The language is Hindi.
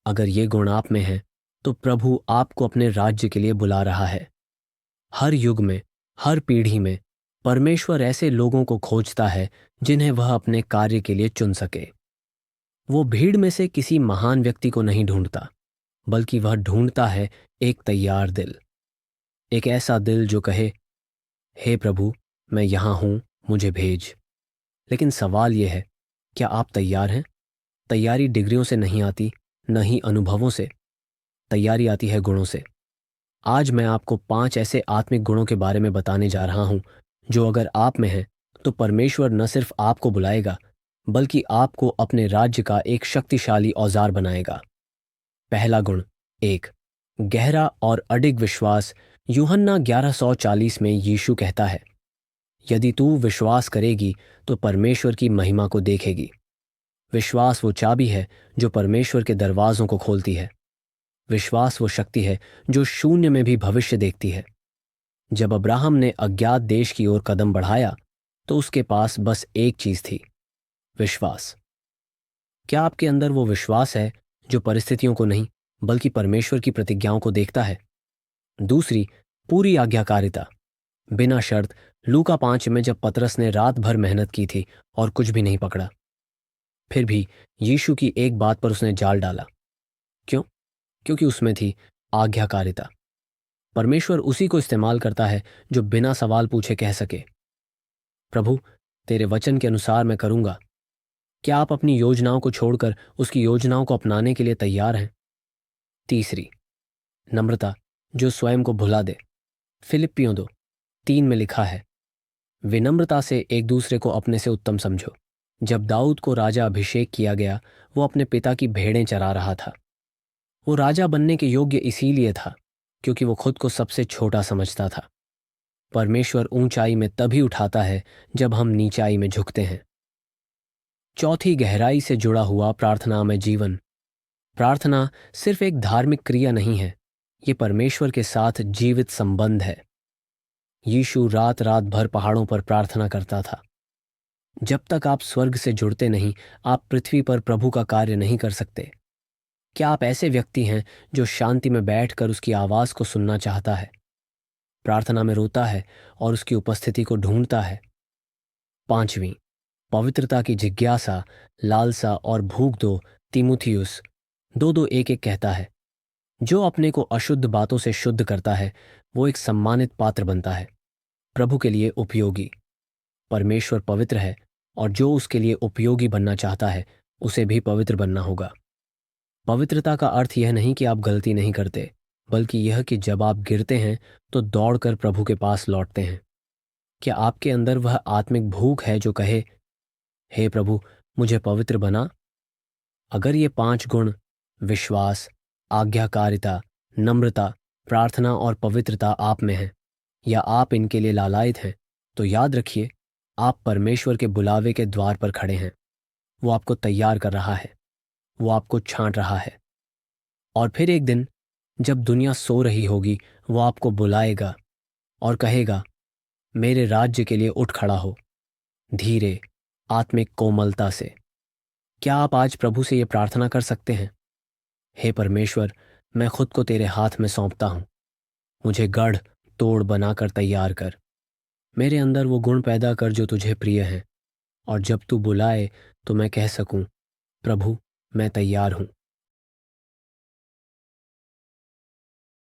अगर ये गुण आप में हैं तो प्रभु आपको अपने राज्य के लिए बुला रहा है। हर युग में, हर पीढ़ी में परमेश्वर ऐसे लोगों को खोजता है जिन्हें वह अपने कार्य के लिए चुन सके। वो भीड़ में से किसी महान व्यक्ति को नहीं ढूंढता, बल्कि वह ढूंढता है एक तैयार दिल। एक ऐसा दिल जो कहे, हे प्रभु, मैं यहां हूं, मुझे भेज। लेकिन सवाल यह है, क्या आप तैयार हैं? तैयारी डिग्रियों से नहीं आती, न ही अनुभवों से। तैयारी आती है गुणों से। आज मैं आपको 5 ऐसे आत्मिक गुणों के बारे में बताने जा रहा हूं जो अगर आप में हैं तो परमेश्वर न सिर्फ आपको बुलाएगा, बल्कि आपको अपने राज्य का एक शक्तिशाली औजार बनाएगा। पहला गुण, एक, गहरा और अडिग विश्वास। यूहन्ना 11:40 में यीशु कहता है, यदि तू विश्वास करेगी तो परमेश्वर की महिमा को देखेगी। विश्वास वो चाबी है जो परमेश्वर के दरवाजों को खोलती है। विश्वास वो शक्ति है जो शून्य में भी भविष्य देखती है। जब अब्राहम ने अज्ञात देश की ओर कदम बढ़ाया तो उसके पास बस एक चीज थी, विश्वास। क्या आपके अंदर वो विश्वास है जो परिस्थितियों को नहीं बल्कि परमेश्वर की प्रतिज्ञाओं को देखता है? दूसरी, पूरी आज्ञाकारिता। बिना शर्त, लूका 5 में जब पतरस ने रात भर मेहनत की थी और कुछ भी नहीं पकड़ा, फिर भी यीशु की एक बात पर उसने जाल डाला। क्यों? क्योंकि उसमें थी आज्ञाकारिता। परमेश्वर उसी को इस्तेमाल करता है जो बिना सवाल पूछे कह सके, प्रभु, तेरे वचन के अनुसार मैं करूंगा। क्या आप अपनी योजनाओं को छोड़कर उसकी योजनाओं को अपनाने के लिए तैयार हैं? तीसरी, नम्रता जो स्वयं को भुला दे। फिलिप्पियों 2:3 में लिखा है, विनम्रता से एक दूसरे को अपने से उत्तम समझो। जब दाऊद को राजा अभिषेक किया गया, वो अपने पिता की भेड़ें चरा रहा था। वो राजा बनने के योग्य इसीलिए था क्योंकि वो खुद को सबसे छोटा समझता था। परमेश्वर ऊंचाई में तभी उठाता है जब हम नीचाई में झुकते हैं। चौथी, गहराई से जुड़ा हुआ प्रार्थना में जीवन। प्रार्थना सिर्फ एक धार्मिक क्रिया नहीं है, ये परमेश्वर के साथ जीवित संबंध है। यीशु रात रात भर पहाड़ों पर प्रार्थना करता था। जब तक आप स्वर्ग से जुड़ते नहीं, आप पृथ्वी पर प्रभु का कार्य नहीं कर सकते। क्या आप ऐसे व्यक्ति हैं जो शांति में बैठकर उसकी आवाज को सुनना चाहता है, प्रार्थना में रोता है और उसकी उपस्थिति को ढूंढता है? पांचवी, पवित्रता की जिज्ञासा, लालसा और भूख। 2 तीमुथियुस 2:2-1-1 कहता है, जो अपने को अशुद्ध बातों से शुद्ध करता है वो एक सम्मानित पात्र बनता है, प्रभु के लिए उपयोगी। परमेश्वर पवित्र है और जो उसके लिए उपयोगी बनना चाहता है उसे भी पवित्र बनना होगा। पवित्रता का अर्थ यह नहीं कि आप गलती नहीं करते, बल्कि यह कि जब आप गिरते हैं तो दौड़कर प्रभु के पास लौटते हैं। क्या आपके अंदर वह आत्मिक भूख है जो कहे, हे प्रभु, मुझे पवित्र बना? अगर ये 5 गुण, विश्वास, आज्ञाकारिता, नम्रता, प्रार्थना और पवित्रता आप में हैं, या आप इनके लिए लालायित हैं, तो याद रखिए, आप परमेश्वर के बुलावे के द्वार पर खड़े हैं। वो आपको तैयार कर रहा है, वो आपको छांट रहा है। और फिर एक दिन जब दुनिया सो रही होगी, वो आपको बुलाएगा और कहेगा, मेरे राज्य के लिए उठ खड़ा हो, धीरे, आत्मिक कोमलता से। क्या आप आज प्रभु से ये प्रार्थना कर सकते हैं, हे परमेश्वर, मैं खुद को तेरे हाथ में सौंपता हूं, मुझे गढ़ तोड़ बनाकर तैयार कर। मेरे अंदर वो गुण पैदा कर जो तुझे प्रिय हैं, और जब तू बुलाए तो मैं कह सकूं, प्रभु, मैं तैयार हूं।